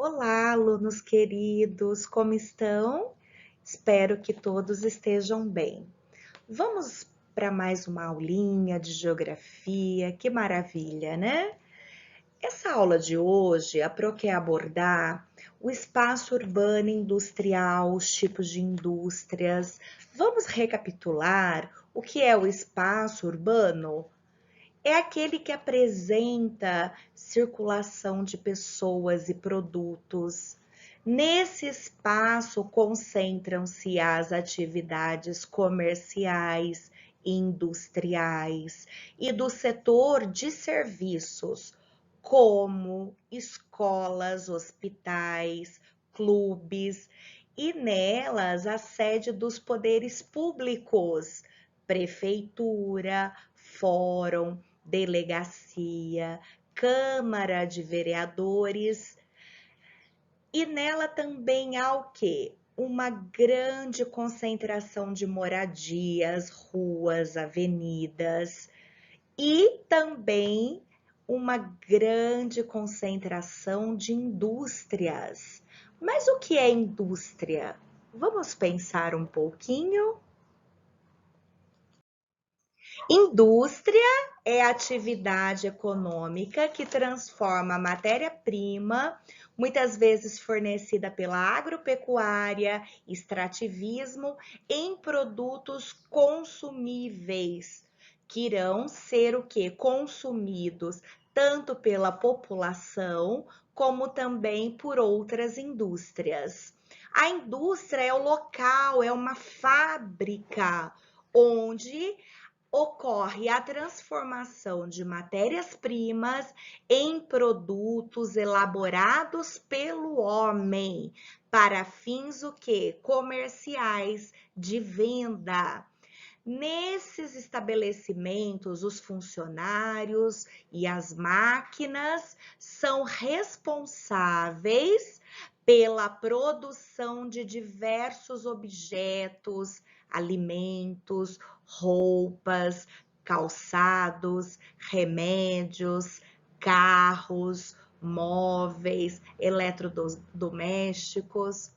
Olá, alunos queridos, como estão? Espero que todos estejam bem. Vamos para mais uma aulinha de geografia, que maravilha, né? Essa aula de hoje, a Pro quer abordar o espaço urbano e industrial, os tipos de indústrias. Vamos recapitular o que é o espaço urbano? É aquele que apresenta circulação de pessoas e produtos. Nesse espaço concentram-se as atividades comerciais, industriais e do setor de serviços, como escolas, hospitais, clubes, e nelas a sede dos poderes públicos, prefeitura, fórum, delegacia, Câmara de Vereadores, e nela também há o quê? Uma grande concentração de moradias, ruas, avenidas e também uma grande concentração de indústrias. Mas o que é indústria? Vamos pensar um pouquinho? Indústria é a atividade econômica que transforma a matéria-prima, muitas vezes fornecida pela agropecuária, extrativismo, em produtos consumíveis, que irão ser o quê? Consumidos tanto pela população como também por outras indústrias. A indústria é o local, é uma fábrica onde ocorre a transformação de matérias-primas em produtos elaborados pelo homem para fins o quê? Comerciais, de venda. Nesses estabelecimentos, os funcionários e as máquinas são responsáveis pela produção de diversos objetos, alimentos, roupas, calçados, remédios, carros, móveis, eletrodomésticos.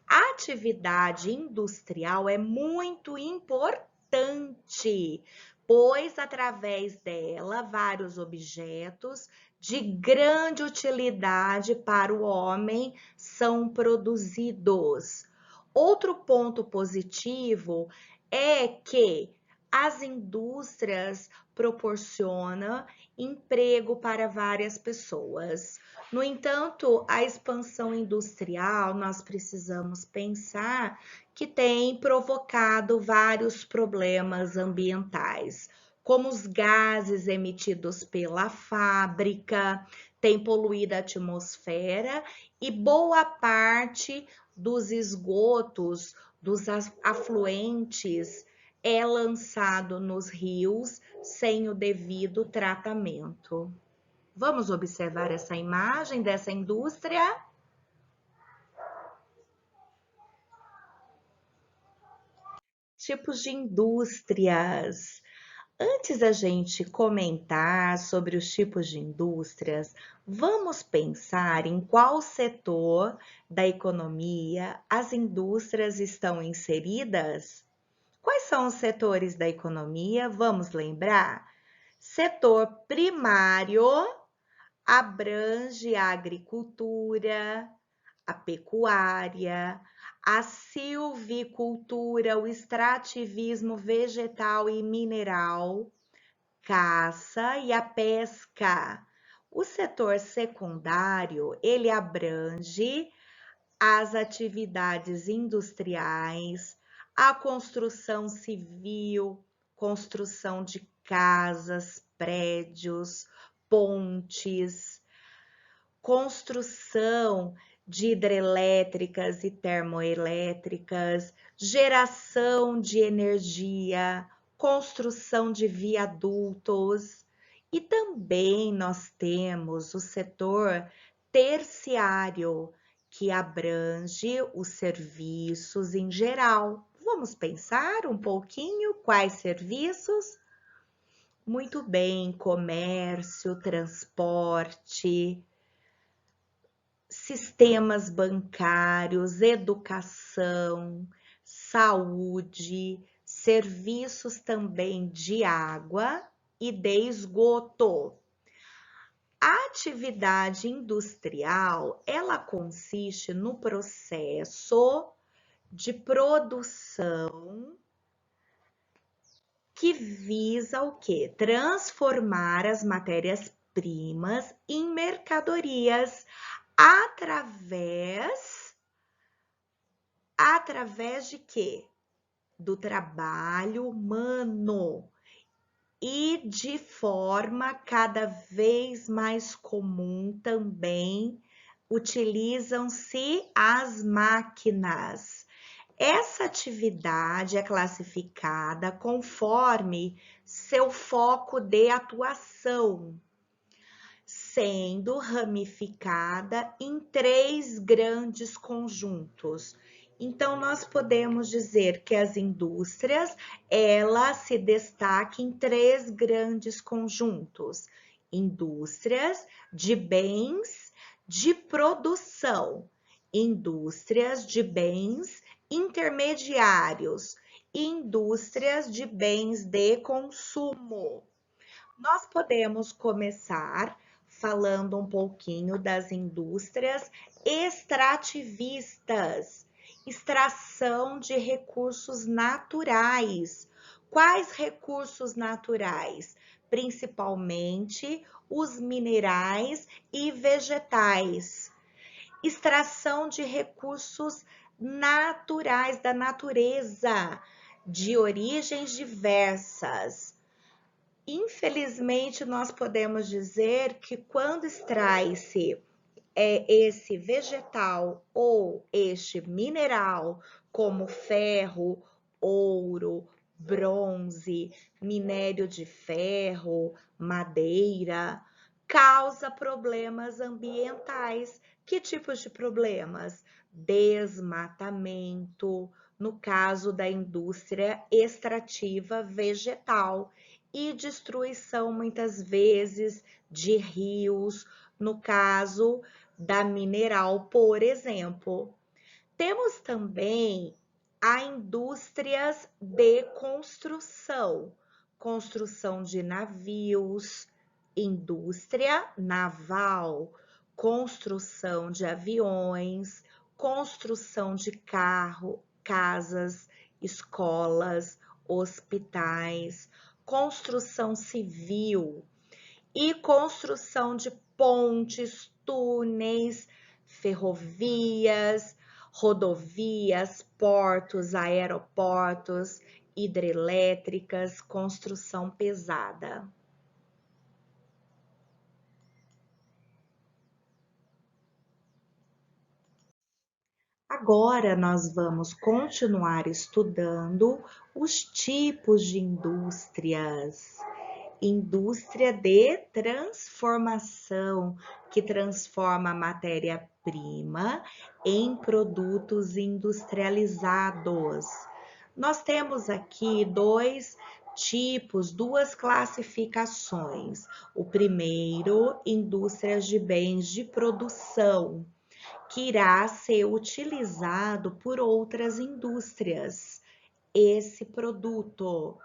A atividade industrial é muito importante, pois através dela vários objetos de grande utilidade para o homem são produzidos. Outro ponto positivo é que as indústrias proporcionam emprego para várias pessoas. No entanto, a expansão industrial, nós precisamos pensar que tem provocado vários problemas ambientais, como os gases emitidos pela fábrica, tem poluído a atmosfera e boa parte dos esgotos, dos afluentes, é lançado nos rios sem o devido tratamento. Vamos observar essa imagem dessa indústria? Tipos de indústrias. Antes da gente comentar sobre os tipos de indústrias, vamos pensar em qual setor da economia as indústrias estão inseridas? Quais são os setores da economia? Vamos lembrar? Setor primário abrange a agricultura, a pecuária, a silvicultura, o extrativismo vegetal e mineral, caça e a pesca. O setor secundário, ele abrange as atividades industriais, a construção civil, construção de casas, prédios, pontes, construção de hidrelétricas e termoelétricas, geração de energia, construção de viadutos, e também nós temos o setor terciário, que abrange os serviços em geral. Vamos pensar um pouquinho quais serviços? Muito bem, comércio, transporte, sistemas bancários, educação, saúde, serviços também de água e de esgoto. A atividade industrial, ela consiste no processo de produção que visa o quê? Transformar as matérias-primas em mercadorias através de quê? Do trabalho humano. E de forma cada vez mais comum também utilizam-se as máquinas. Essa atividade é classificada conforme seu foco de atuação, sendo ramificada em 3 grandes conjuntos. Então, nós podemos dizer que as indústrias, elas se destacam em 3 grandes conjuntos. Indústrias de bens de produção, indústrias de bens intermediários, indústrias de bens de consumo. Nós podemos começar falando um pouquinho das indústrias extrativistas, extração de recursos naturais. Quais recursos naturais? Principalmente os minerais e vegetais. Extração de recursos naturais da natureza, de origens diversas. Infelizmente, nós podemos dizer que quando extrai-se esse vegetal ou este mineral, como ferro, ouro, bronze, minério de ferro, madeira, causa problemas ambientais. Que tipos de problemas? Desmatamento, no caso da indústria extrativa vegetal, e destruição muitas vezes de rios, no caso da mineral, por exemplo. Temos também a indústrias de construção, construção de navios, indústria naval, construção de aviões, construção de carro, casas, escolas, hospitais, construção civil e construção de pontes, túneis, ferrovias, rodovias, portos, aeroportos, hidrelétricas, construção pesada. Agora nós vamos continuar estudando os tipos de indústrias. Indústria de transformação, que transforma a matéria-prima em produtos industrializados. Nós temos aqui dois tipos, duas classificações. O primeiro, indústrias de bens de produção, que irá ser utilizado por outras indústrias. Esse produto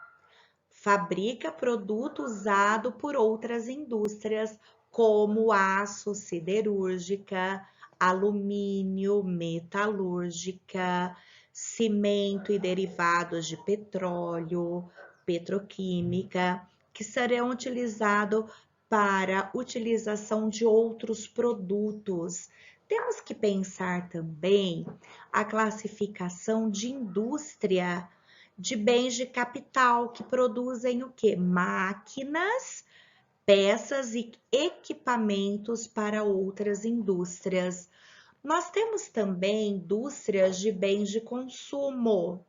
fabrica produto usado por outras indústrias, como aço, siderúrgica, alumínio, metalúrgica, cimento e derivados de petróleo, petroquímica, que serão utilizados para utilização de outros produtos. Temos que pensar também a classificação de indústria de bens de capital que produzem o quê? Máquinas, peças e equipamentos para outras indústrias. Nós temos também indústrias de bens de consumo,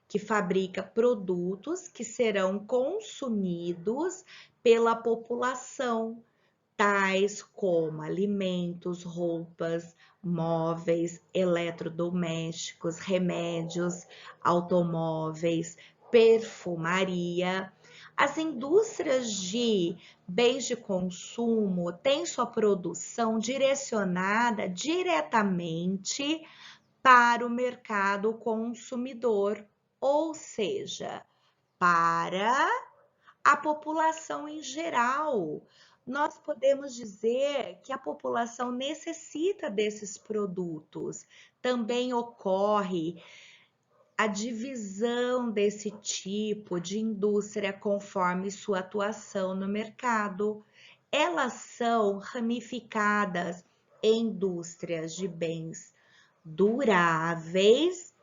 que fabrica produtos que serão consumidos pela população, tais como alimentos, roupas, móveis, eletrodomésticos, remédios, automóveis, perfumaria. As indústrias de bens de consumo têm sua produção direcionada diretamente para o mercado consumidor, ou seja, para a população em geral. Nós podemos dizer que a população necessita desses produtos. Também ocorre a divisão desse tipo de indústria conforme sua atuação no mercado. Elas são ramificadas em indústrias de bens duráveis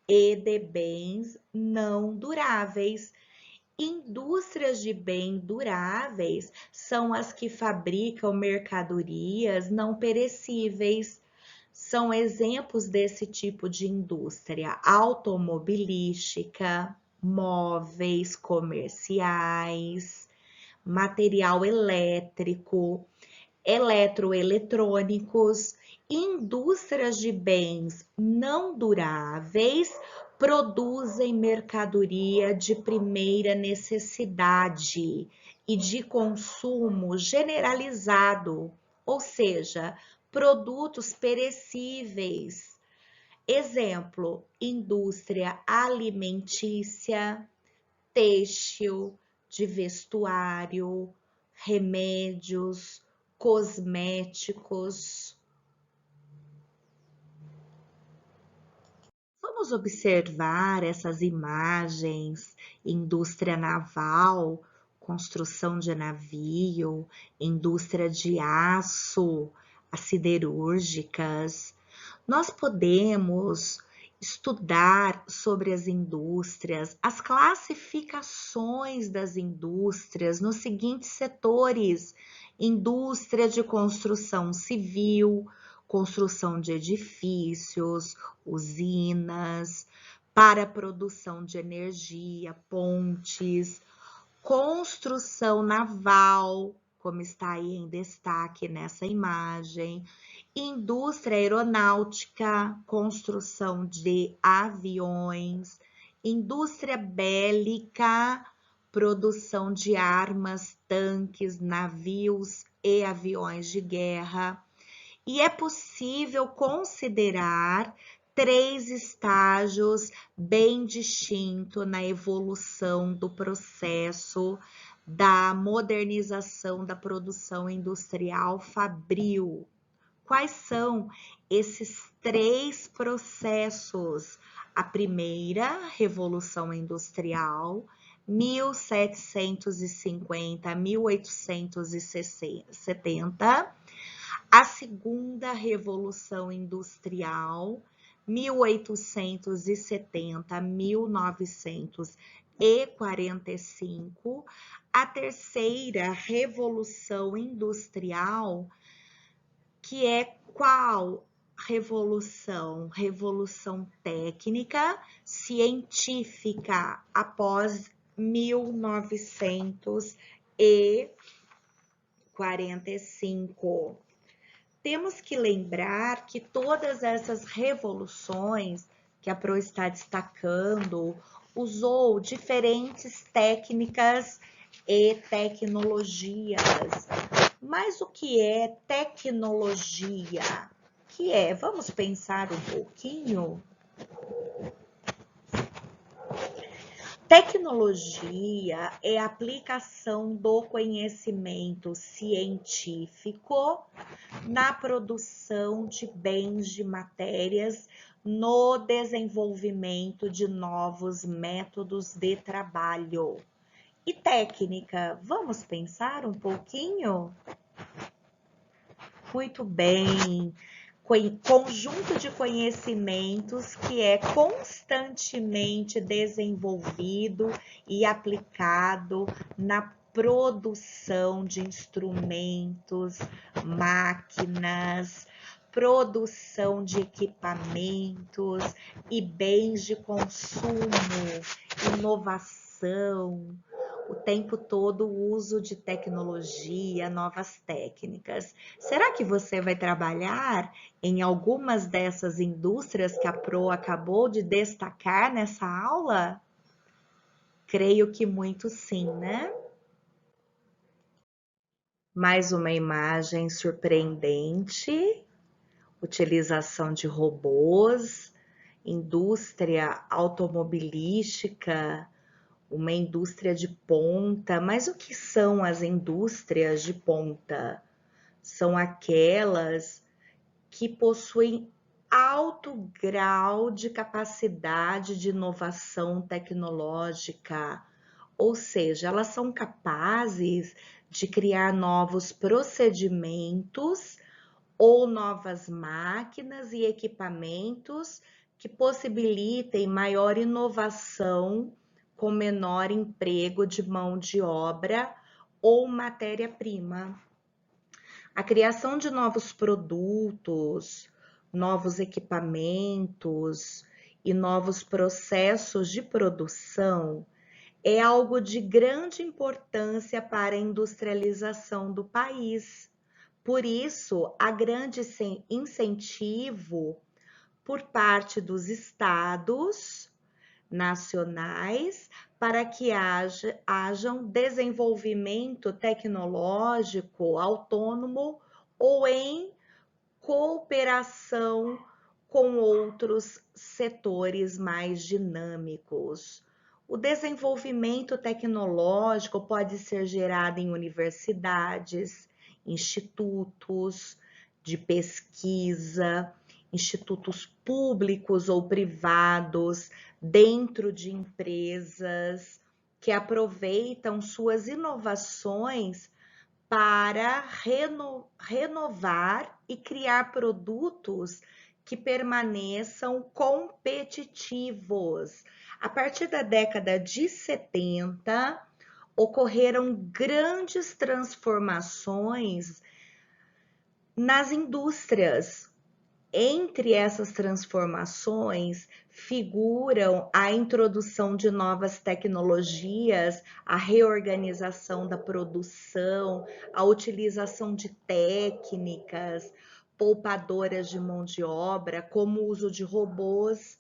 e de bens não duráveis. Indústrias de bens duráveis são as que fabricam mercadorias não perecíveis. São exemplos desse tipo de indústria: automobilística, móveis comerciais, material elétrico, eletroeletrônicos. Indústrias de bens não duráveis produzem mercadoria de primeira necessidade e de consumo generalizado, ou seja, produtos perecíveis. Exemplo: indústria alimentícia, têxtil, de vestuário, remédios, cosméticos. Vamos observar essas imagens: indústria naval, construção de navio, indústria de aço, as siderúrgicas. Nós podemos estudar sobre as indústrias, as classificações das indústrias nos seguintes setores: indústria de construção civil, construção de edifícios, usinas, para produção de energia, pontes, construção naval, como está aí em destaque nessa imagem, indústria aeronáutica, construção de aviões, indústria bélica, produção de armas, tanques, navios e aviões de guerra. E é possível considerar 3 estágios bem distintos na evolução do processo da modernização da produção industrial fabril. Quais são esses 3 processos? A primeira, Revolução Industrial, 1750 a 1870. A segunda Revolução Industrial, 1870 a 1945. A terceira Revolução Industrial, que é qual revolução? Revolução técnica, científica, após 1945. Temos que lembrar que todas essas revoluções que a Pro está destacando usou diferentes técnicas e tecnologias. Mas o que é tecnologia? Que é? Vamos pensar um pouquinho? Tecnologia é a aplicação do conhecimento científico na produção de bens de matérias, no desenvolvimento de novos métodos de trabalho. E técnica, vamos pensar um pouquinho? Muito bem. Conjunto de conhecimentos que é constantemente desenvolvido e aplicado na produção de instrumentos, máquinas, produção de equipamentos e bens de consumo, inovação, o tempo todo o uso de tecnologia, novas técnicas. Será que você vai trabalhar em algumas dessas indústrias que a Pro acabou de destacar nessa aula? Creio que muito sim, né? Mais uma imagem surpreendente, utilização de robôs, indústria automobilística, uma indústria de ponta. Mas o que são as indústrias de ponta? São aquelas que possuem alto grau de capacidade de inovação tecnológica, ou seja, elas são capazes de criar novos procedimentos ou novas máquinas e equipamentos que possibilitem maior inovação com menor emprego de mão de obra ou matéria-prima. A criação de novos produtos, novos equipamentos e novos processos de produção é algo de grande importância para a industrialização do país. Por isso, há grande incentivo por parte dos estados nacionais para que haja um desenvolvimento tecnológico autônomo ou em cooperação com outros setores mais dinâmicos. O desenvolvimento tecnológico pode ser gerado em universidades, institutos de pesquisa, institutos públicos ou privados, dentro de empresas que aproveitam suas inovações para renovar e criar produtos que permaneçam competitivos. A partir da década de 70, ocorreram grandes transformações nas indústrias. Entre essas transformações figuram a introdução de novas tecnologias, a reorganização da produção, a utilização de técnicas poupadoras de mão de obra, como o uso de robôs.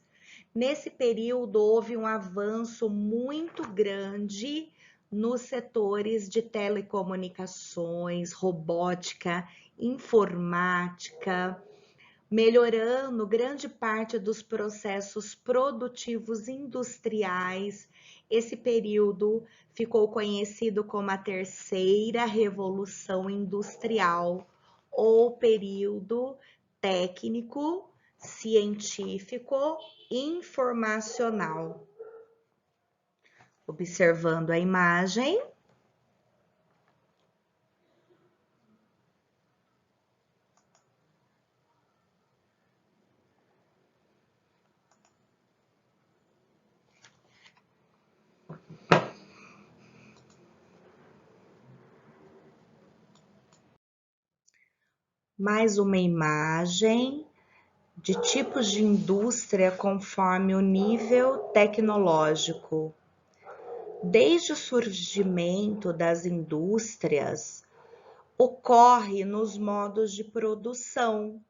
Nesse período, houve um avanço muito grande nos setores de telecomunicações, robótica, informática, melhorando grande parte dos processos produtivos industriais. Esse período ficou conhecido como a Terceira Revolução Industrial, ou período técnico, científico, informacional. Observando a imagem, mais uma imagem de tipos de indústria conforme o nível tecnológico. Desde o surgimento das indústrias, ocorre nos modos de produção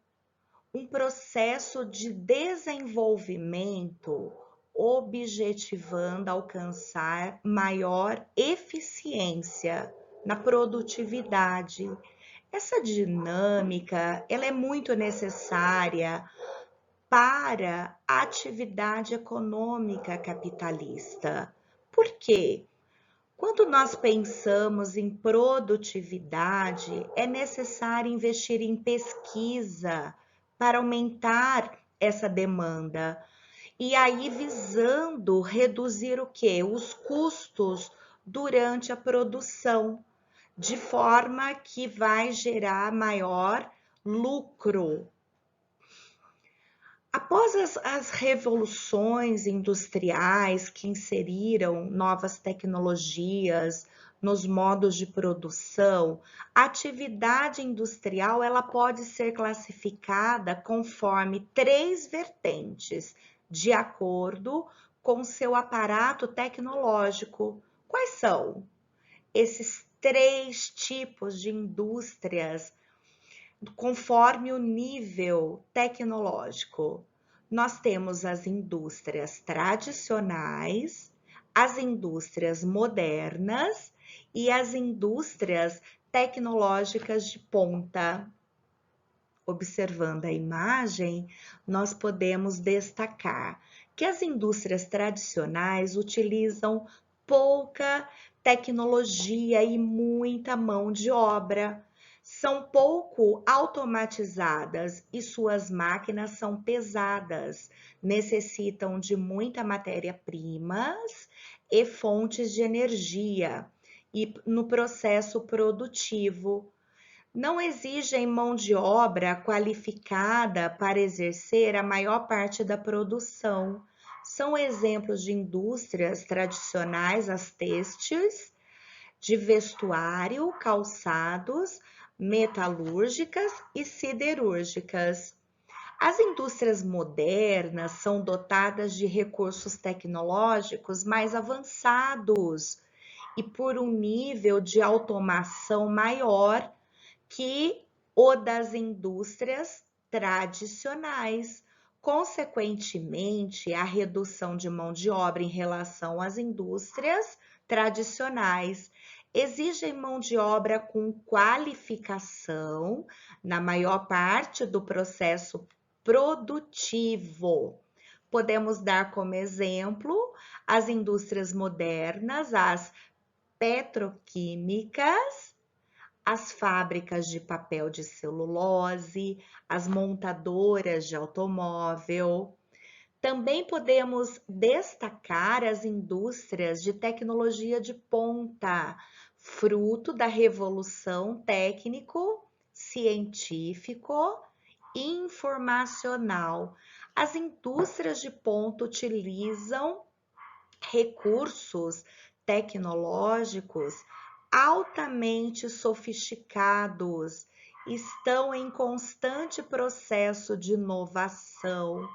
um processo de desenvolvimento objetivando alcançar maior eficiência na produtividade. Essa dinâmica, ela é muito necessária para a atividade econômica capitalista. Por quê? Quando nós pensamos em produtividade, é necessário investir em pesquisa para aumentar essa demanda. E aí visando reduzir o quê? Os custos durante a produção, de forma que vai gerar maior lucro. Após as revoluções industriais que inseriram novas tecnologias nos modos de produção, a atividade industrial ela pode ser classificada conforme 3 vertentes, de acordo com seu aparato tecnológico. Quais são esses 3 tipos de indústrias conforme o nível tecnológico? Nós temos as indústrias tradicionais, as indústrias modernas e as indústrias tecnológicas de ponta. Observando a imagem, nós podemos destacar que as indústrias tradicionais utilizam pouca tecnologia e muita mão de obra. São pouco automatizadas e suas máquinas são pesadas, necessitam de muita matéria-primas e fontes de energia e no processo produtivo. Não exigem mão de obra qualificada para exercer a maior parte da produção. São exemplos de indústrias tradicionais, as têxteis, de vestuário, calçados, metalúrgicas e siderúrgicas. As indústrias modernas são dotadas de recursos tecnológicos mais avançados e por um nível de automação maior que o das indústrias tradicionais. Consequentemente, a redução de mão de obra em relação às indústrias tradicionais exigem mão de obra com qualificação na maior parte do processo produtivo. Podemos dar como exemplo as indústrias modernas, as petroquímicas, as fábricas de papel de celulose, as montadoras de automóvel. Também podemos destacar as indústrias de tecnologia de ponta, fruto da revolução técnico-científico e informacional. As indústrias de ponta utilizam recursos tecnológicos altamente sofisticados, estão em constante processo de inovação,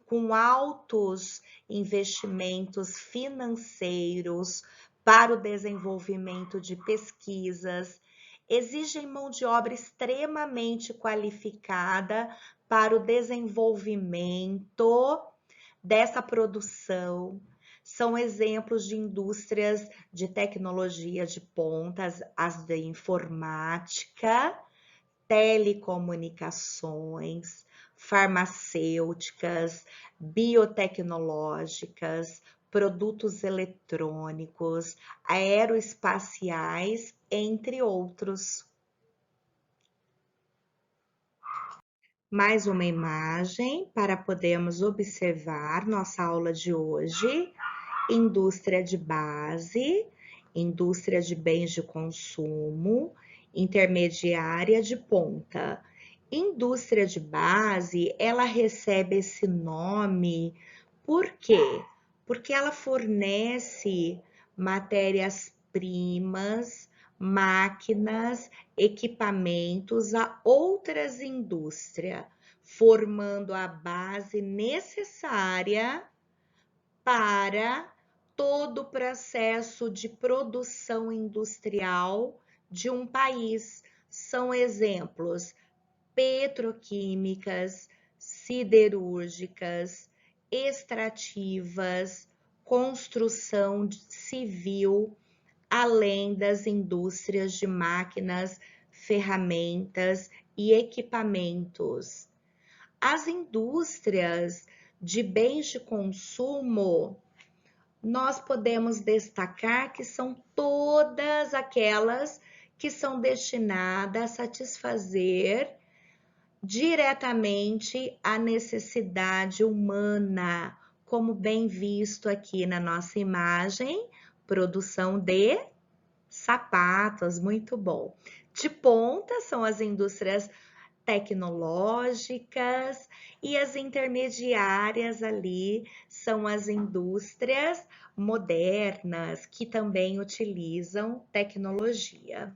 com altos investimentos financeiros para o desenvolvimento de pesquisas, exigem mão de obra extremamente qualificada para o desenvolvimento dessa produção. São exemplos de indústrias de tecnologia de pontas, as de informática, telecomunicações, farmacêuticas, biotecnológicas, produtos eletrônicos, aeroespaciais, entre outros. Mais uma imagem para podermos observar nossa aula de hoje. Indústria de base, indústria de bens de consumo, intermediária de ponta. Indústria de base, ela recebe esse nome por quê? Porque ela fornece matérias-primas, máquinas, equipamentos a outras indústrias, formando a base necessária para todo o processo de produção industrial de um país. São exemplos petroquímicas, siderúrgicas, extrativas, construção civil, além das indústrias de máquinas, ferramentas e equipamentos. As indústrias de bens de consumo, nós podemos destacar que são todas aquelas que são destinadas a satisfazer diretamente a necessidade humana, como bem visto aqui na nossa imagem, produção de sapatos, muito bom. De ponta são as indústrias tecnológicas e as intermediárias ali são as indústrias modernas que também utilizam tecnologia.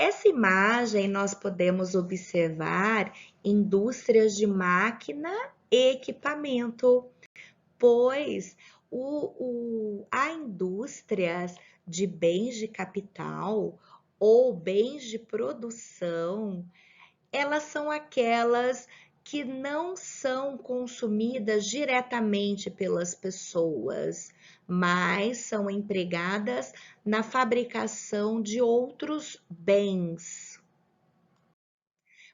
Essa imagem nós podemos observar indústrias de máquina e equipamento, pois há indústrias de bens de capital ou bens de produção, elas são aquelas que não são consumidas diretamente pelas pessoas, mas são empregadas na fabricação de outros bens.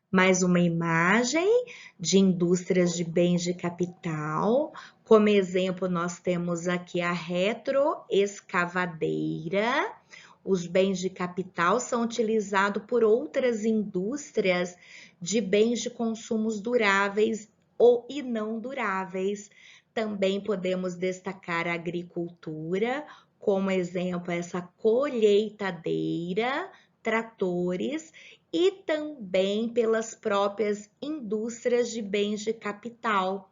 Mais uma imagem de indústrias de bens de capital. Como exemplo, nós temos aqui a retroescavadeira. Os bens de capital são utilizados por outras indústrias de bens de consumos duráveis ou e não duráveis. Também podemos destacar a agricultura, como exemplo, essa colheitadeira, tratores e também pelas próprias indústrias de bens de capital,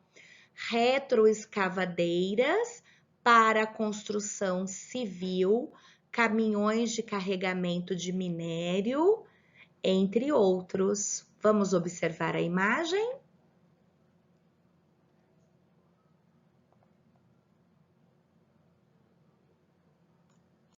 retroescavadeiras para a construção civil, caminhões de carregamento de minério, entre outros. Vamos observar a imagem?